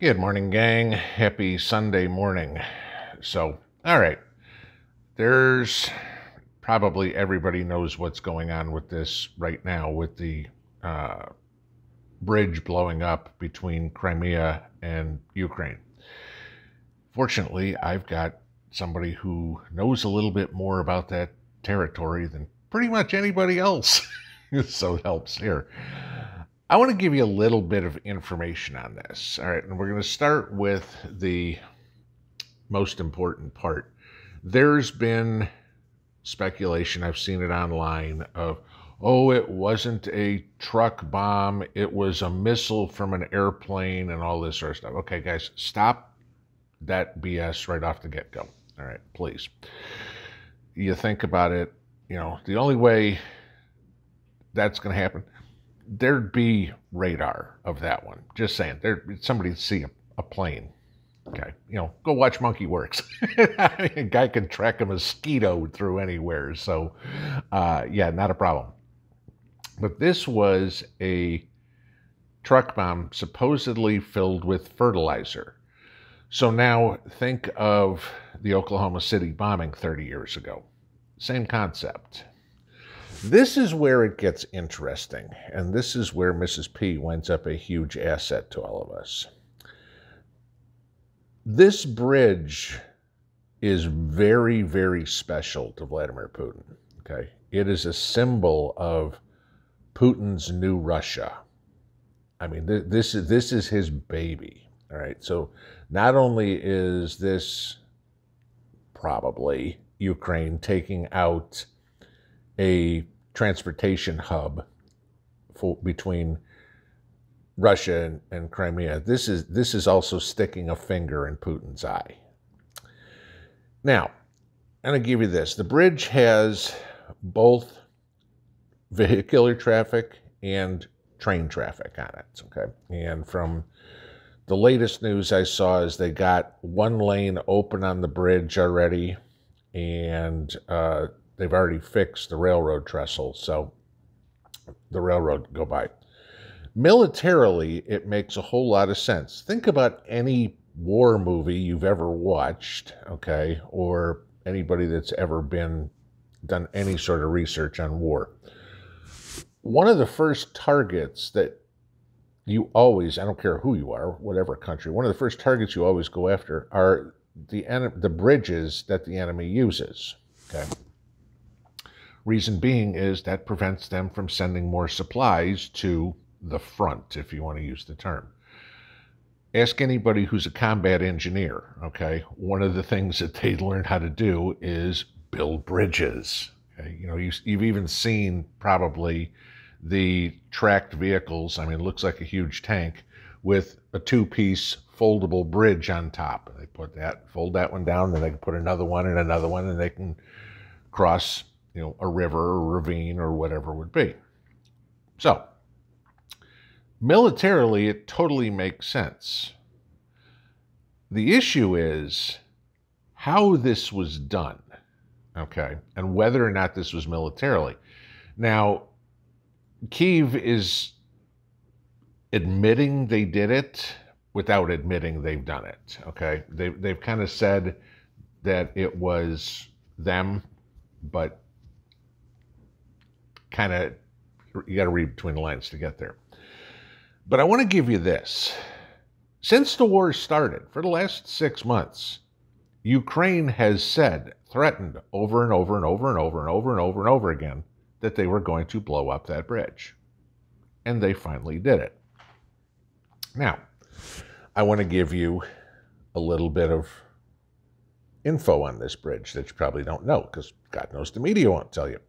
Good morning, gang. Happy Sunday morning. So, all right, there's probably everybody knows what's going on with this right now with the bridge blowing up between Crimea and Ukraine. Fortunately, I've got somebody who knows a little bit more about that territory than pretty much anybody else. So it helps here. I want to give you a little bit of information on this. All right, and we're going to start with the most important part. There's been speculation, I've seen it online, of, oh, it wasn't a truck bomb, it was a missile from an airplane and all this sort of stuff. Okay, guys, stop that BS right off the get-go. All right, please. You think about it, the only way that's going to happen, there'd be radar of that one. Just saying, somebody'd see a plane. Okay, go watch Monkey Works. A guy can track a mosquito through anywhere. So, yeah, not a problem. But this was a truck bomb supposedly filled with fertilizer. So now think of the Oklahoma City bombing 30 years ago. Same concept. This is where it gets interesting, and this is where Mrs. P winds up a huge asset to all of us. This bridge is very, very special to Vladimir Putin, okay? It is a symbol of Putin's new Russia. I mean, this is his baby, all right? So not only is this probably Ukraine taking out a transportation hub between Russia and Crimea, this is also sticking a finger in Putin's eye. Now, I'm going to give you this. The bridge has both vehicular traffic and train traffic on it, okay? And from the latest news I saw is they got one lane open on the bridge already, and they've already fixed the railroad trestle, so the railroad can go by. Militarily, it makes a whole lot of sense. Think about any war movie you've ever watched, okay, or anybody that's ever done any sort of research on war. One of the first targets that you always, I don't care who you are, whatever country, one of the first targets you always go after are the bridges that the enemy uses, okay? Reason being is that prevents them from sending more supplies to the front, if you want to use the term. Ask anybody who's a combat engineer, okay? One of the things that they learn how to do is build bridges. Okay? You've even seen probably the tracked vehicles. I mean, it looks like a huge tank with a two-piece foldable bridge on top. They fold that one down, then they can put another one and another one, and they can cross a river or ravine or whatever it would be. So, militarily, it totally makes sense. The issue is how this was done, okay, and whether or not this was militarily. Now, Kyiv is admitting they did it without admitting they've done it, okay? They've kind of said that it was them, but kind of, you got to read between the lines to get there. But I want to give you this. Since the war started, for the last 6 months, Ukraine has threatened over and over and over and over and over and over and over again that they were going to blow up that bridge. And they finally did it. Now, I want to give you a little bit of info on this bridge that you probably don't know, because God knows the media won't tell you.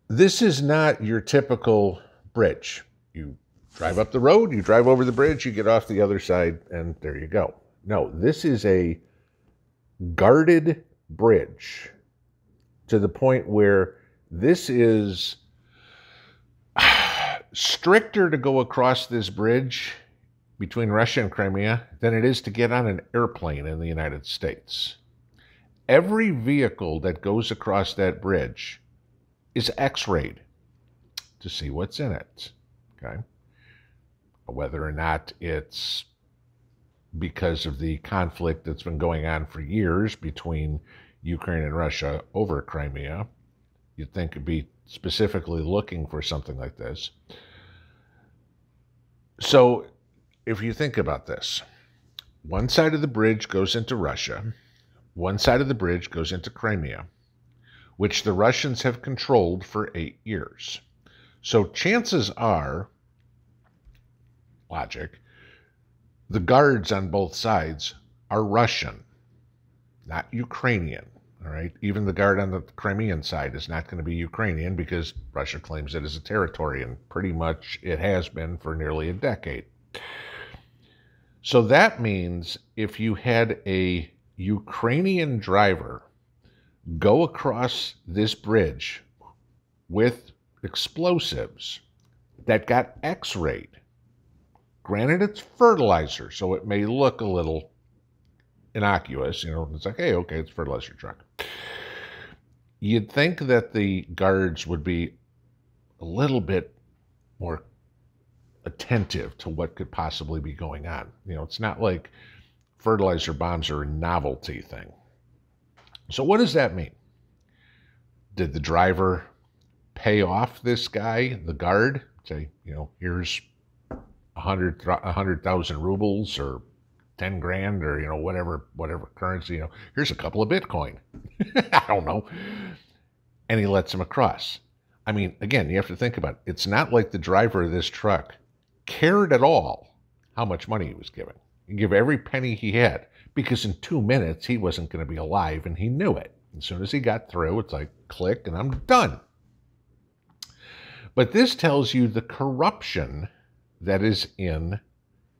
This is not your typical bridge. You drive up the road, you drive over the bridge, you get off the other side, and there you go. No, this is a guarded bridge to the point where this is stricter to go across this bridge between Russia and Crimea than it is to get on an airplane in the United States. Every vehicle that goes across that bridge is X-rayed to see what's in it, okay? whether or not it's because of the conflict that's been going on for years between Ukraine and Russia over Crimea. You'd think it'd be specifically looking for something like this. So if you think about this, one side of the bridge goes into Russia, one side of the bridge goes into Crimea, which the Russians have controlled for 8 years. So chances are, logic, the guards on both sides are Russian, not Ukrainian. All right, even the guard on the Crimean side is not going to be Ukrainian because Russia claims it as a territory, and pretty much it has been for nearly a decade. So that means if you had a Ukrainian driver go across this bridge with explosives that got X-rayed, granted it's fertilizer, so it may look a little innocuous, it's like, hey, okay, it's a fertilizer truck. You'd think that the guards would be a little bit more attentive to what could possibly be going on. It's not like fertilizer bombs are a novelty thing. So what does that mean? Did the driver pay off this guy, the guard, say, here's 100,000 rubles or 10 grand or, whatever currency, here's a couple of Bitcoin. I don't know. And he lets him across. I mean, again, you have to think about it. It's not like the driver of this truck cared at all how much money he was giving. He gave every penny he had because in 2 minutes he wasn't going to be alive and he knew it. As soon as he got through, it's like, click, and I'm done. But this tells you the corruption that is in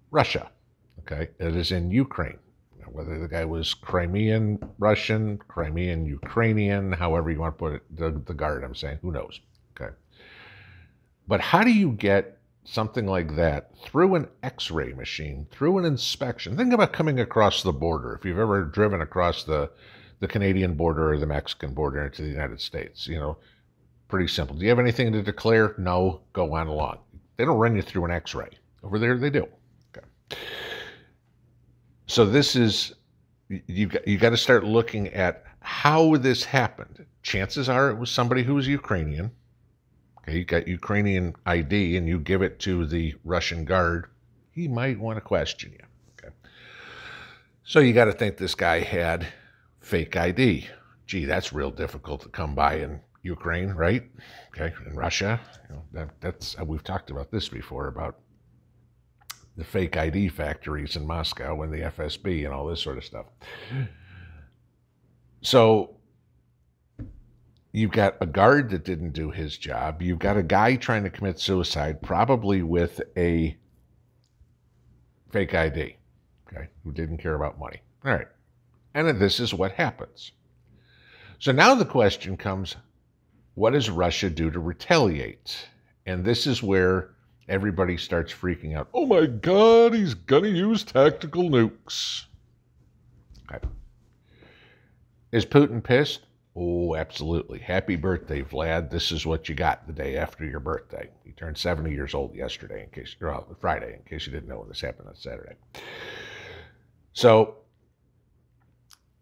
Russia. Okay, it is in Ukraine. Whether the guy was Crimean Russian, Crimean Ukrainian, however you want to put it, the guard, I'm saying, who knows? Okay. But how do you get something like that through an X-ray machine, through an inspection? Think about coming across the border. If you've ever driven across the Canadian border or the Mexican border into the United States, pretty simple. Do you have anything to declare? No, go on along. They don't run you through an X-ray. Over there, they do. Okay. So this is, you got to start looking at how this happened. Chances are it was somebody who was Ukrainian. Okay, you got Ukrainian ID and you give it to the Russian guard, he might want to question you. Okay. So you got to think this guy had fake ID. Gee, that's real difficult to come by in Ukraine, right? Okay, in Russia. That's we've talked about this before, about the fake ID factories in Moscow and the FSB and all this sort of stuff. So you've got a guard that didn't do his job. You've got a guy trying to commit suicide, probably with a fake ID, okay, who didn't care about money. All right. And then this is what happens. So now the question comes, what does Russia do to retaliate? And this is where everybody starts freaking out. Oh my God, he's going to use tactical nukes. Okay. Is Putin pissed? Oh, absolutely. Happy birthday, Vlad. This is what you got the day after your birthday. He turned 70 years old yesterday, Friday, in case you didn't know when this happened on Saturday. So,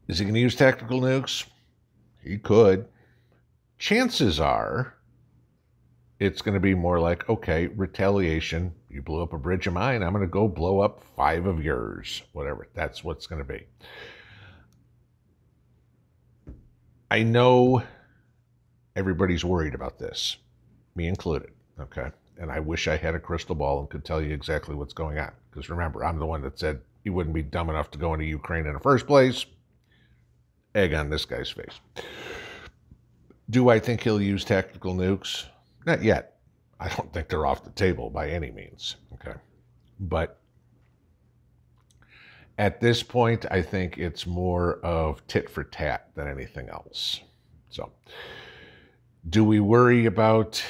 is he going to use tactical nukes? He could. Chances are it's going to be more like, okay, retaliation. You blew up a bridge of mine, I'm going to go blow up 5 of yours. Whatever. That's what's going to be. I know everybody's worried about this, me included, okay? And I wish I had a crystal ball and could tell you exactly what's going on. Because remember, I'm the one that said he wouldn't be dumb enough to go into Ukraine in the first place. Egg on this guy's face. Do I think he'll use tactical nukes? Not yet. I don't think they're off the table by any means, okay? But at this point, I think it's more of tit for tat than anything else. So, do we worry about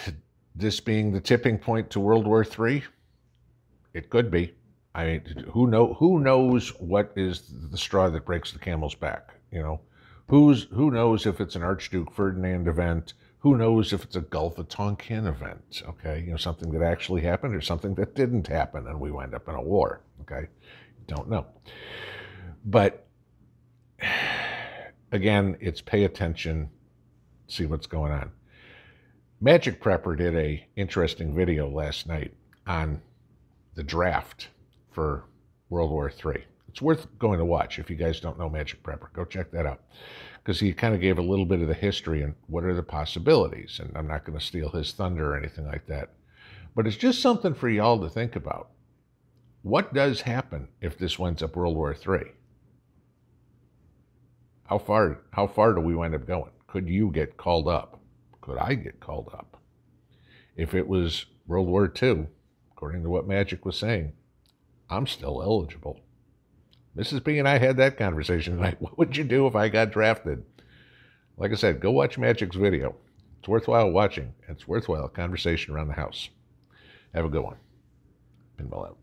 this being the tipping point to World War III? It could be. I mean, who knows what is the straw that breaks the camel's back? Who knows if it's an Archduke Ferdinand event? Who knows if it's a Gulf of Tonkin event, okay? You know, something that actually happened or something that didn't happen and we wind up in a war, okay? Don't know. But again, it's pay attention, see what's going on. Magic Prepper did a interesting video last night on the draft for World War III. It's worth going to watch. If you guys don't know Magic Prepper, go check that out. Because he kind of gave a little bit of the history and what are the possibilities. And I'm not going to steal his thunder or anything like that. But it's just something for y'all to think about. What does happen if this winds up World War III? How far do we wind up going? Could you get called up? Could I get called up? If it was World War II, according to what Magic was saying, I'm still eligible. Mrs. B and I had that conversation tonight. What would you do if I got drafted? Like I said, go watch Magic's video. It's worthwhile watching. It's worthwhile conversation around the house. Have a good one. Pinball out.